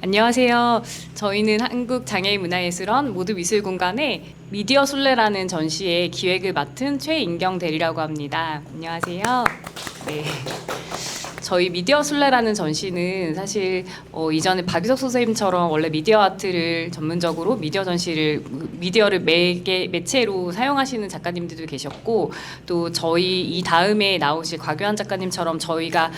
안녕하세요. 저희는 한국장애인문화예술원 모두미술공간의 미디어 순례라는 전시의 기획을 맡은 최인경 대리라고 합니다. 안녕하세요. 네. 저희 미디어 순례라는 전시는 사실 이전에 박유석 선생님처럼 원래 미디어 아트를 전문적으로 미디어를 매체로 사용하시는 작가님들도 계셨고, 또 저희 이 다음에 나오실 곽유한 작가님처럼 저희가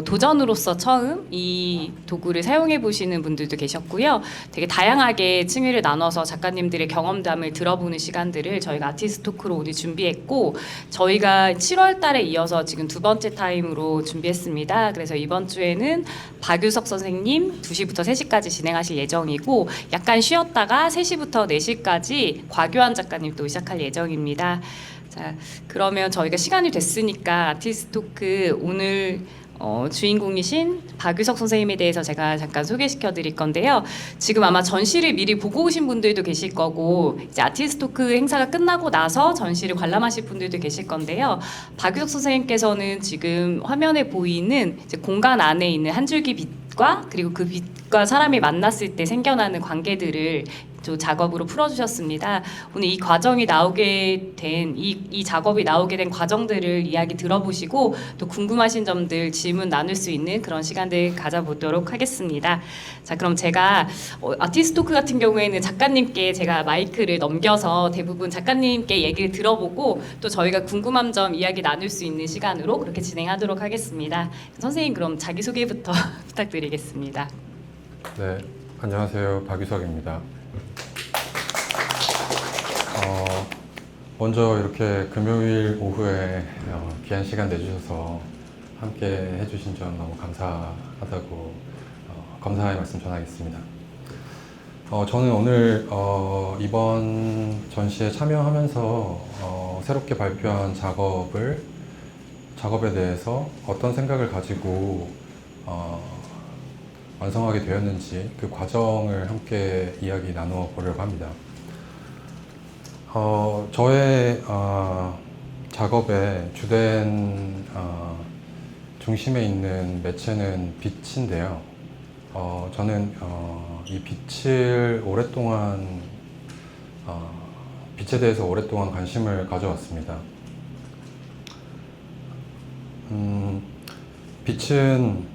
도전으로서 처음 이 도구를 사용해 보시는 분들도 계셨고요. 되게 다양하게 층위를 나눠서 작가님들의 경험담을 들어보는 시간들을 저희가 아티스트 토크로 오늘 준비했고, 저희가 7월 달에 이어서 지금 두 번째 타임으로 준비했습니다. 그래서 이번 주에는 박유석 선생님 2시부터 3시까지 진행하실 예정이고, 약간 쉬었다가 3시부터 4시까지 곽유한 작가님 또 시작할 예정입니다. 자, 그러면 저희가 시간이 됐으니까 아티스트 토크 오늘 주인공이신 박유석 선생님에 대해서 제가 잠깐 소개시켜 드릴 건데요. 지금 아마 전시를 미리 보고 오신 분들도 계실 거고, 이제 아티스트 토크 행사가 끝나고 나서 전시를 관람하실 분들도 계실 건데요. 박유석 선생님께서는 지금 화면에 보이는 이제 공간 안에 있는 한 줄기 빛과, 그리고 그 빛과 사람이 만났을 때 생겨나는 관계들을 작업으로 풀어주셨습니다. 오늘 이 과정이 나오게 된 이 작업이 나오게 된 과정들을 이야기 들어보시고, 또 궁금하신 점들 질문 나눌 수 있는 그런 시간들 가져보도록 하겠습니다. 자, 그럼 제가 아티스트 토크 같은 경우에는 작가님께 제가 마이크를 넘겨서 대부분 작가님께 얘기를 들어보고, 또 저희가 궁금한 점 이야기 나눌 수 있는 시간으로 그렇게 진행하도록 하겠습니다. 선생님, 그럼 자기소개부터 부탁드리겠습니다. 네, 안녕하세요. 박유석입니다. 먼저 이렇게 금요일 오후에 귀한 시간 내주셔서 함께 해주신 점 너무 감사하다고 감사의 말씀 전하겠습니다. 저는 오늘 이번 전시에 참여하면서 새롭게 발표한 작업에 대해서 어떤 생각을 가지고 완성하게 되었는지 그 과정을 함께 이야기 나누어 보려고 합니다. 저의 작업의 주된 중심에 있는 매체는 빛인데요. 저는 이 빛을 오랫동안 빛에 대해서 오랫동안 관심을 가져왔습니다. 빛은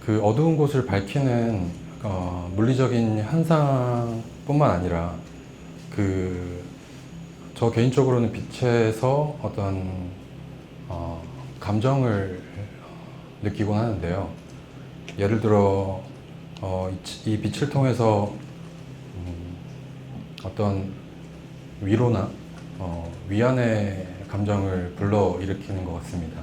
그 어두운 곳을 밝히는 물리적인 현상뿐만 아니라 저 개인적으로는 빛에서 어떤 감정을 느끼곤 하는데요. 예를 들어 이 빛을 통해서 어떤 위로나 위안의 감정을 불러일으키는 것 같습니다.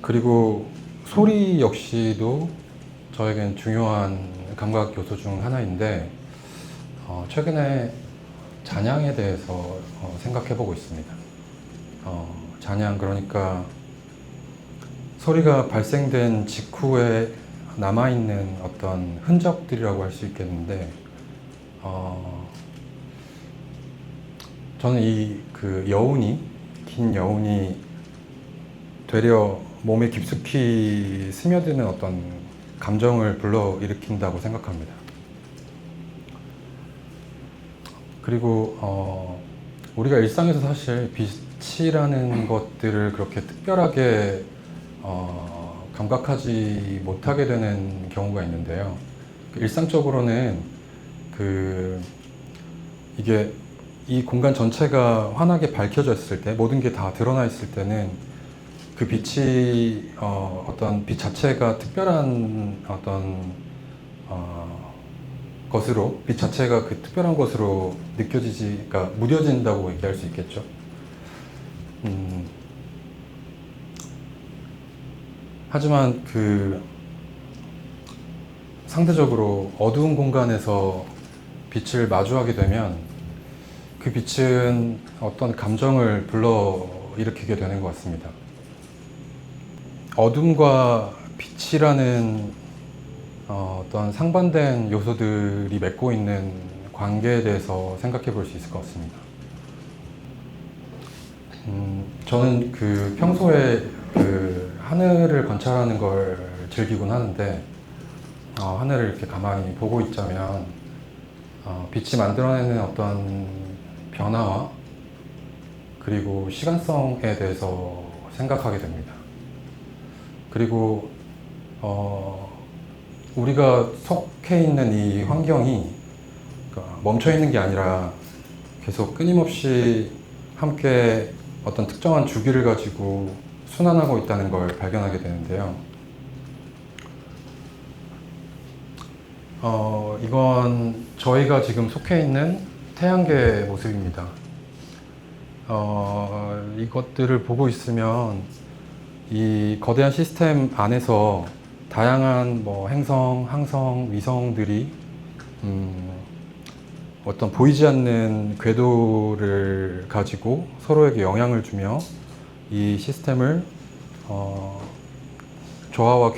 그리고 소리 역시도 저에겐 중요한 감각 요소 중 하나인데, 최근에 잔향에 대해서 생각해 보고 있습니다. 잔향, 그러니까 소리가 발생된 직후에 남아있는 어떤 흔적들이라고 할 수 있겠는데, 저는 긴 여운이 되려 몸에 깊숙이 스며드는 어떤 감정을 불러일으킨다고 생각합니다. 그리고 우리가 일상에서 사실 빛이라는 것들을 그렇게 특별하게 감각하지 못하게 되는 경우가 있는데요. 일상적으로는 이게 이 공간 전체가 환하게 밝혀졌을 때, 모든 게 다 드러나 있을 때는 그 빛이 어떤 빛 자체가 특별한 어떤 것으로, 빛 자체가 그 특별한 것으로 그러니까 무뎌진다고 얘기할 수 있겠죠. 하지만 상대적으로 어두운 공간에서 빛을 마주하게 되면 그 빛은 어떤 감정을 불러일으키게 되는 것 같습니다. 어둠과 빛이라는 어떤 상반된 요소들이 맺고 있는 관계에 대해서 생각해 볼 수 있을 것 같습니다. 저는 평소에 하늘을 관찰하는 걸 즐기곤 하는데 하늘을 이렇게 가만히 보고 있자면 빛이 만들어내는 어떤 변화와 그리고 시간성에 대해서 생각하게 됩니다. 그리고 우리가 속해 있는 이 환경이 멈춰 있는 게 아니라 계속 끊임없이 함께 어떤 특정한 주기를 가지고 순환하고 있다는 걸 발견하게 되는데요. 이건 저희가 지금 속해 있는 태양계의 모습입니다. 이것들을 보고 있으면 이 거대한 시스템 안에서 다양한 행성, 항성, 위성들이 어떤 보이지 않는 궤도를 가지고 서로에게 영향을 주며 이 시스템을 조화와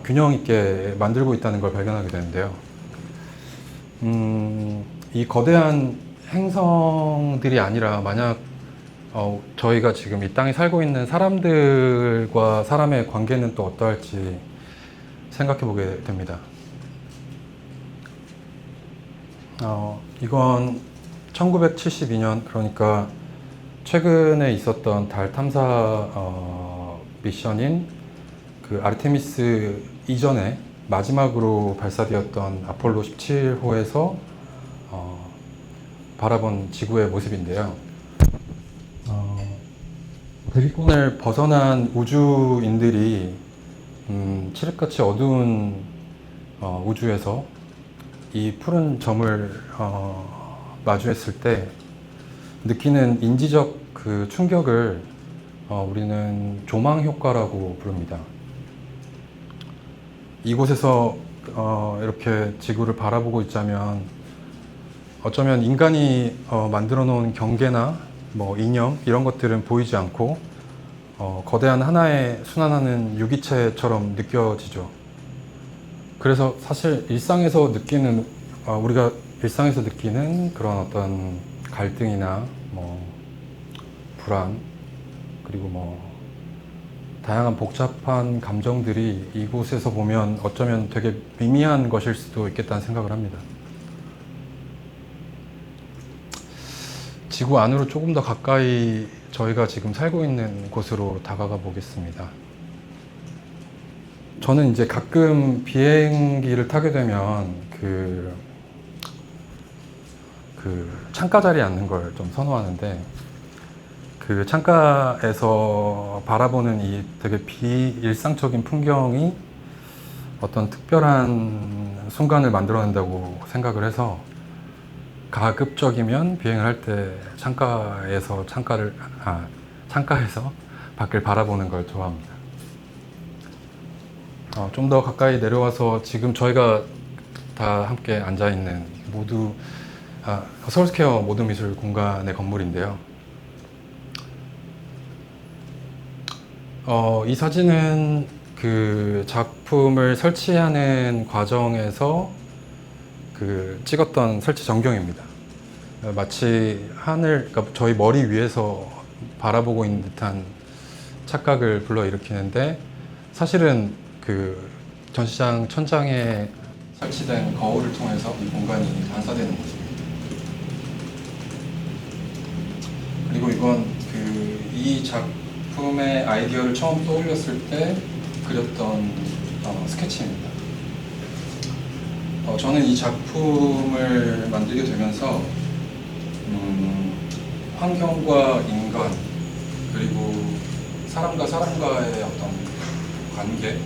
균형 있게 만들고 있다는 걸 발견하게 되는데요. 이 거대한 행성들이 아니라 만약 저희가 지금 이 땅에 살고 있는 사람들과 사람의 관계는 또 어떠할지 생각해 보게 됩니다. 이건 1972년, 그러니까 최근에 있었던 달 탐사 미션인 그 아르테미스 이전에 마지막으로 발사되었던 아폴로 17호에서 바라본 지구의 모습인데요. 대기권을 벗어난 우주인들이 칠흑같이 어두운 우주에서 이 푸른 점을 마주했을 때 느끼는 인지적 그 충격을 우리는 조망 효과라고 부릅니다. 이곳에서 이렇게 지구를 바라보고 있자면 어쩌면 인간이 만들어 놓은 경계나 이념 이런 것들은 보이지 않고 거대한 하나의 순환하는 유기체처럼 느껴지죠. 그래서 사실 우리가 일상에서 느끼는 그런 어떤 갈등이나 불안 그리고 다양한 복잡한 감정들이 이곳에서 보면 어쩌면 되게 미미한 것일 수도 있겠다는 생각을 합니다. 지구 안으로 조금 더 가까이 저희가 지금 살고 있는 곳으로 다가가 보겠습니다. 저는 이제 가끔 비행기를 타게 되면 그 창가 자리에 앉는 걸 좀 선호하는데 그 창가에서 바라보는 이 되게 비일상적인 풍경이 어떤 특별한 순간을 만들어낸다고 생각을 해서 가급적이면 비행을 할 때 창가에서 밖을 바라보는 걸 좋아합니다. 좀 더 가까이 내려와서 지금 저희가 다 함께 앉아 있는 서울스퀘어 모두미술 공간의 건물인데요. 이 사진은 그 작품을 설치하는 과정에서 찍었던 설치 전경입니다. 마치 그러니까 저희 머리 위에서 바라보고 있는 듯한 착각을 불러일으키는데 사실은 그 전시장 천장에 설치된 거울을 통해서 이 공간이 반사되는 모습입니다. 그리고 이건 이 작품의 아이디어를 처음 떠올렸을 때 그렸던 스케치입니다. 저는 이 작품을 만들게 되면서 환경과 인간 그리고 사람과 사람과의 어떤 관계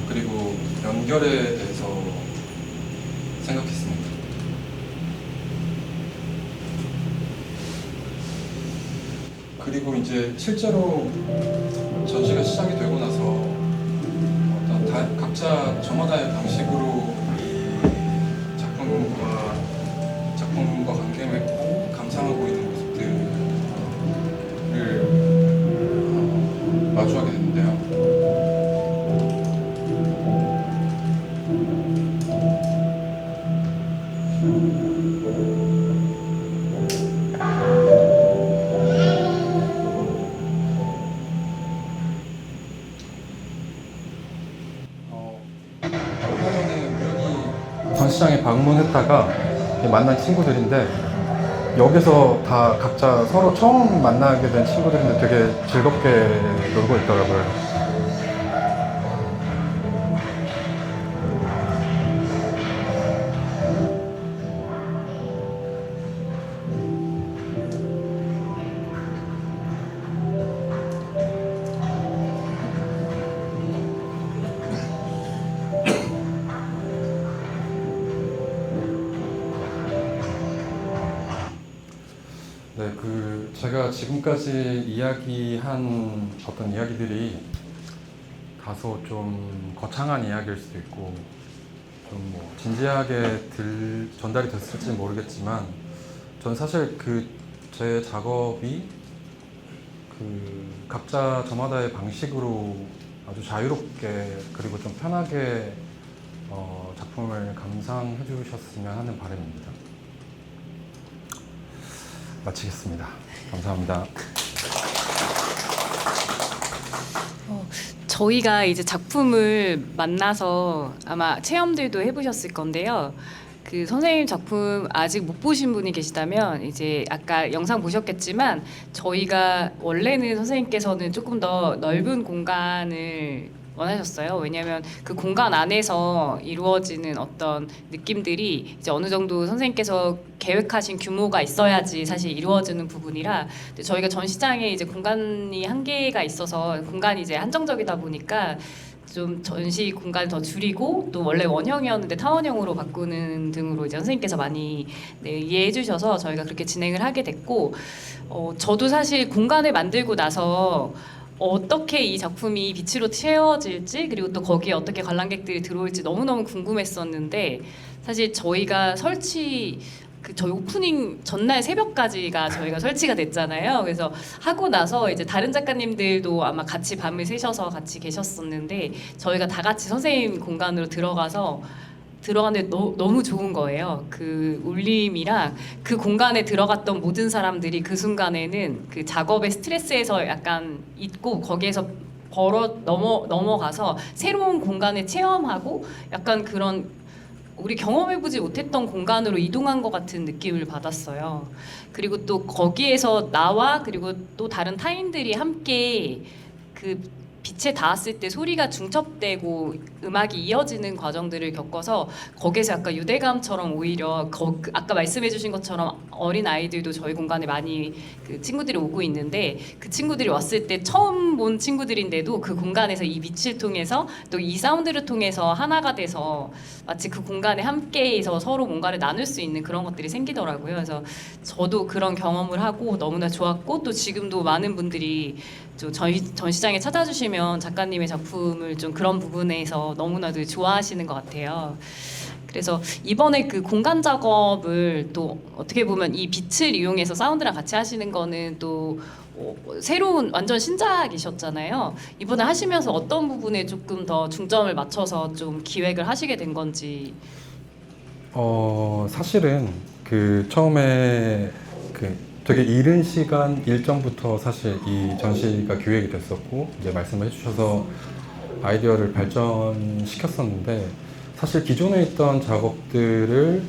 그리고 연결에 대해서 생각했습니다. 그리고 이제 실제로 전시가 시작이 되고 나서 어떤 각자 저마다의 방식으로 이 작품과 관계 맺고 감상하고 있는 모습들을 마주하게 됐는데요. 전시장에 방문했다가 만난 친구들인데 여기서 다 각자 서로 처음 만나게 된 친구들인데 되게 즐겁게 놀고 있더라고요. 네, 제가 지금까지 이야기한 어떤 이야기들이 다소 좀 거창한 이야기일 수도 있고 좀 뭐 진지하게 전달이 됐을지 모르겠지만 전 사실 제 작업이 각자 저마다의 방식으로 아주 자유롭게 그리고 좀 편하게 작품을 감상해 주셨으면 하는 바람입니다. 마치겠습니다. 감사합니다. 저희가 이제 작품을 만나서 아마 체험들도 해보셨을 건데요. 선생님 작품 아직 못 보신 분이 계시다면 이제 아까 영상 보셨겠지만 저희가 원래는 선생님께서는 조금 더 넓은 공간을 원하셨어요. 왜냐하면 그 공간 안에서 이루어지는 어떤 느낌들이 이제 어느 정도 선생님께서 계획하신 규모가 있어야지 사실 이루어지는 부분이라 저희가 전시장에 이제 공간이 한계가 있어서 공간이 이제 한정적이다 보니까 좀 전시 공간을 더 줄이고 또 원래 원형이었는데 타원형으로 바꾸는 등으로 이제 선생님께서 많이 이해해 주셔서 저희가 그렇게 진행을 하게 됐고 저도 사실 공간을 만들고 나서 어떻게 이 작품이 빛으로 채워질지 그리고 또 거기에 어떻게 관람객들이 들어올지 너무너무 궁금했었는데 사실 저희가 저희 오프닝 전날 새벽까지가 저희가 설치가 됐잖아요. 그래서 하고 나서 이제 다른 작가님들도 아마 같이 밤을 새셔서 같이 계셨었는데 저희가 다 같이 선생님 공간으로 들어갔는데 너무 좋은 거예요. 그 울림이랑 그 공간에 들어갔던 모든 사람들이 그 순간에는 그 작업의 스트레스에서 약간 잊고 거기에서 넘어가서 새로운 공간을 체험하고 약간 그런 우리 경험해보지 못했던 공간으로 이동한 것 같은 느낌을 받았어요. 그리고 또 거기에서 나와 그리고 또 다른 타인들이 함께 그 빛에 닿았을 때 소리가 중첩되고 음악이 이어지는 과정들을 겪어서 거기에서 약간 유대감처럼 오히려 아까 말씀해주신 것처럼 어린 아이들도 저희 공간에 많이 친구들이 오고 있는데 그 친구들이 왔을 때 처음 본 친구들인데도 그 공간에서 이 빛을 통해서 또 이 사운드를 통해서 하나가 돼서 마치 그 공간에 함께해서 서로 뭔가를 나눌 수 있는 그런 것들이 생기더라고요. 그래서 저도 그런 경험을 하고 너무나 좋았고 또 지금도 많은 분들이 좀 전시장에 찾아주시면 작가님의 작품을 좀 그런 부분에서 너무나도 좋아하시는 것 같아요. 그래서 이번에 그 공간 작업을 또 어떻게 보면 이 빛을 이용해서 사운드랑 같이 하시는 거는 또 새로운 완전 신작이셨잖아요. 이번에 하시면서 어떤 부분에 조금 더 중점을 맞춰서 좀 기획을 하시게 된 건지. 사실은 처음에 되게 이른 시간 일정부터 사실 이 전시가 기획이 됐었고 이제 말씀을 해주셔서 아이디어를 발전시켰었는데 사실 기존에 있던 작업들을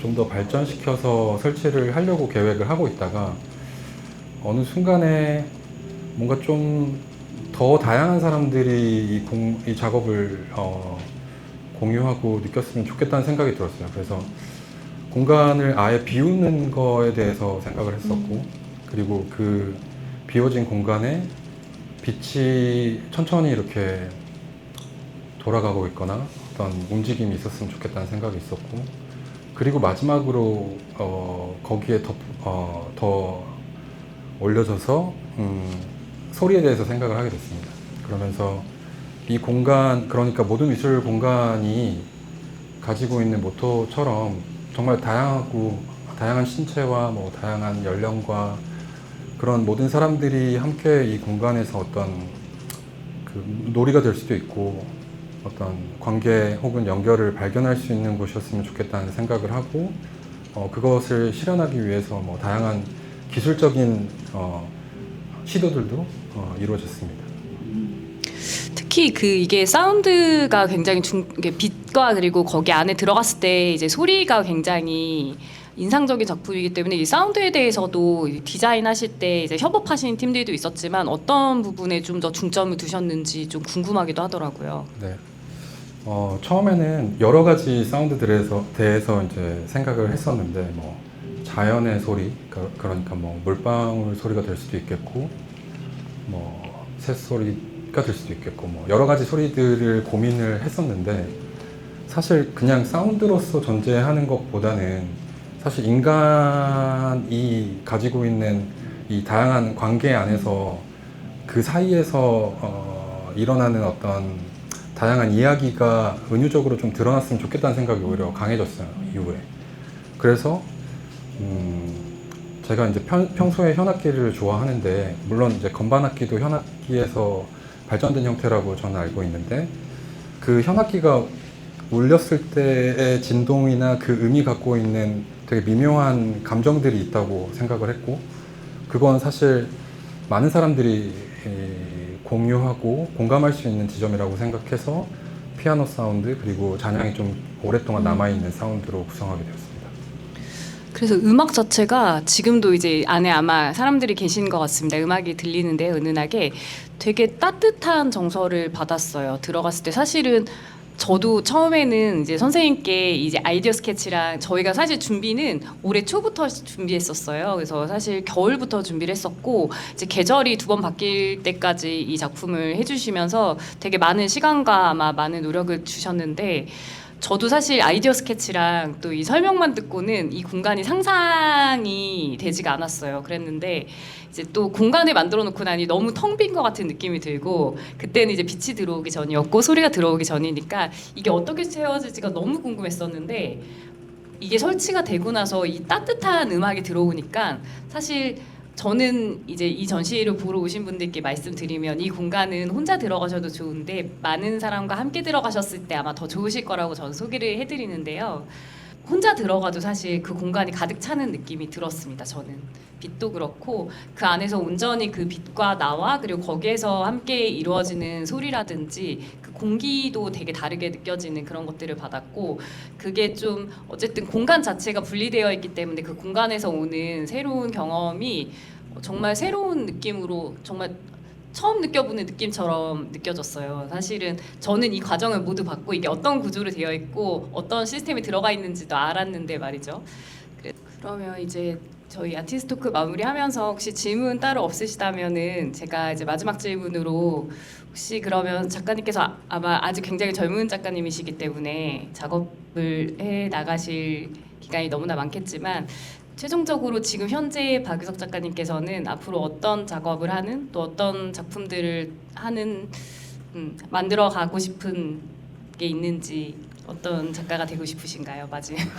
좀 더 발전시켜서 설치를 하려고 계획을 하고 있다가 어느 순간에 뭔가 좀 더 다양한 사람들이 이 작업을 공유하고 느꼈으면 좋겠다는 생각이 들었어요. 그래서 공간을 아예 비우는 거에 대해서 생각을 했었고 그리고 그 비워진 공간에 빛이 천천히 이렇게 돌아가고 있거나 어떤 움직임이 있었으면 좋겠다는 생각이 있었고 그리고 마지막으로 거기에 더 올려져서 소리에 대해서 생각을 하게 됐습니다. 그러면서 이 공간, 그러니까 모든 미술 공간이 가지고 있는 모토처럼 정말 다양한 신체와 다양한 연령과 그런 모든 사람들이 함께 이 공간에서 어떤 놀이가 될 수도 있고 어떤 관계 혹은 연결을 발견할 수 있는 곳이었으면 좋겠다는 생각을 하고 그것을 실현하기 위해서 다양한 기술적인 시도들도 이루어졌습니다. 특히 특히 이게 사운드가 굉장히 이게 빛과 그리고 거기 안에 들어갔을 때 이제 소리가 굉장히 인상적인 작품이기 때문에 이 사운드에 대해서도 디자인하실 때 이제 협업하시는 팀들도 있었지만 어떤 부분에 좀 더 중점을 두셨는지 좀 궁금하기도 하더라고요. 네. 처음에는 여러 가지 사운드들에 대해서 이제 생각을 했었는데 뭐 자연의 소리, 그러니까 뭐 물방울 소리가 될 수도 있겠고 뭐 새소리가 될 수도 있겠고 뭐 여러 가지 소리들을 고민을 했었는데 사실 그냥 사운드로서 존재하는 것보다는 사실 인간이 가지고 있는 이 다양한 관계 안에서 그 사이에서 일어나는 어떤 다양한 이야기가 은유적으로 좀 드러났으면 좋겠다는 생각이 오히려 강해졌어요, 이후에. 그래서 제가 이제 평소에 현악기를 좋아하는데 물론 이제 건반악기도 현악기에서 발전된 형태라고 저는 알고 있는데 그 현악기가 울렸을 때의 진동이나 그 음이 갖고 있는 되게 미묘한 감정들이 있다고 생각을 했고 그건 사실 많은 사람들이 공유하고 공감할 수 있는 지점이라고 생각해서 피아노 사운드 그리고 잔향이 좀 오랫동안 남아있는 사운드로 구성하게 되었습니다. 그래서 음악 자체가 지금도 이제 안에 아마 사람들이 계신 것 같습니다. 음악이 들리는데 은은하게 되게 따뜻한 정서를 받았어요. 들어갔을 때 사실은 저도 처음에는 이제 선생님께 이제 아이디어 스케치랑 저희가 사실 준비는 올해 초부터 준비했었어요. 그래서 사실 겨울부터 준비를 했었고 이제 계절이 2번 바뀔 때까지 이 작품을 해주시면서 되게 많은 시간과 아마 많은 노력을 주셨는데 저도 사실 아이디어 스케치랑 또 이 설명만 듣고는 이 공간이 상상이 되지가 않았어요. 그랬는데 이제 또 공간을 만들어 놓고 나니 너무 텅 빈 것 같은 느낌이 들고 그때는 이제 빛이 들어오기 전이었고 소리가 들어오기 전이니까 이게 어떻게 채워질지가 너무 궁금했었는데 이게 설치가 되고 나서 이 따뜻한 음악이 들어오니까 사실 저는 이제 이 전시회를 보러 오신 분들께 말씀드리면 이 공간은 혼자 들어가셔도 좋은데 많은 사람과 함께 들어가셨을 때 아마 더 좋으실 거라고 저는 소개를 해드리는데요. 혼자 들어가도 사실 그 공간이 가득 차는 느낌이 들었습니다. 저는 빛도 그렇고 그 안에서 온전히 그 빛과 나와 그리고 거기에서 함께 이루어지는 소리라든지 그 공기도 되게 다르게 느껴지는 그런 것들을 받았고 그게 좀 어쨌든 공간 자체가 분리되어 있기 때문에 그 공간에서 오는 새로운 경험이 정말 새로운 느낌으로 정말 처음 느껴보는 느낌처럼 느껴졌어요. 사실은 저는 이 과정을 모두 받고 이게 어떤 구조로 되어 있고 어떤 시스템이 들어가 있는지도 알았는데 말이죠. 그러면 이제 저희 아티스트 토크 마무리하면서 혹시 질문 따로 없으시다면은 제가 이제 마지막 질문으로 혹시 그러면 작가님께서 아마 아직 굉장히 젊은 작가님이시기 때문에 작업을 해 나가실 기간이 너무나 많겠지만 최종적으로 지금 현재 박유석 작가님께서는 앞으로 어떤 작업을 하는 또 어떤 작품들을 하는 만들어 가고 싶은 게 있는지 어떤 작가가 되고 싶으신가요? 마지막으로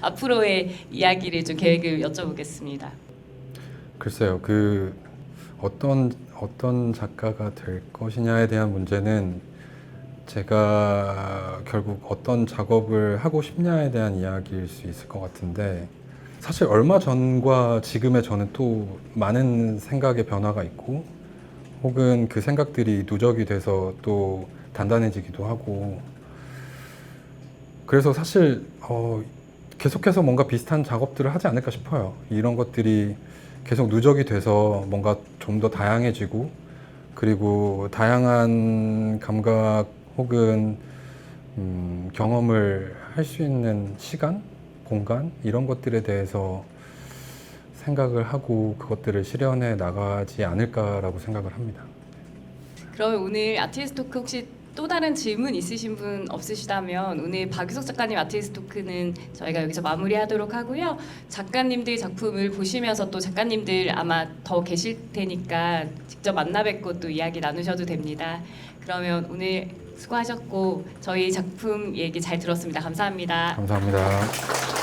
앞으로의 이야기를 좀 계획을 여쭤보겠습니다. 글쎄요, 어떤 작가가 될 것이냐에 대한 문제는 제가 결국 어떤 작업을 하고 싶냐에 대한 이야기일 수 있을 것 같은데 사실 얼마 전과 지금의 저는 또 많은 생각의 변화가 있고 혹은 그 생각들이 누적이 돼서 또 단단해지기도 하고 그래서 사실 계속해서 뭔가 비슷한 작업들을 하지 않을까 싶어요. 이런 것들이 계속 누적이 돼서 뭔가 좀 더 다양해지고 그리고 다양한 감각 혹은 경험을 할 수 있는 시간, 공간 이런 것들에 대해서 생각을 하고 그것들을 실현해 나가지 않을까라고 생각을 합니다. 그러면 오늘 아티스트 토크 혹시 또 다른 질문 있으신 분 없으시다면 오늘 박유석 작가님 아티스트 토크는 저희가 여기서 마무리하도록 하고요. 작가님들 작품을 보시면서 또 작가님들 아마 더 계실 테니까 직접 만나 뵙고 또 이야기 나누셔도 됩니다. 그러면 오늘 수고하셨고 저희 작품 얘기 잘 들었습니다. 감사합니다. 감사합니다.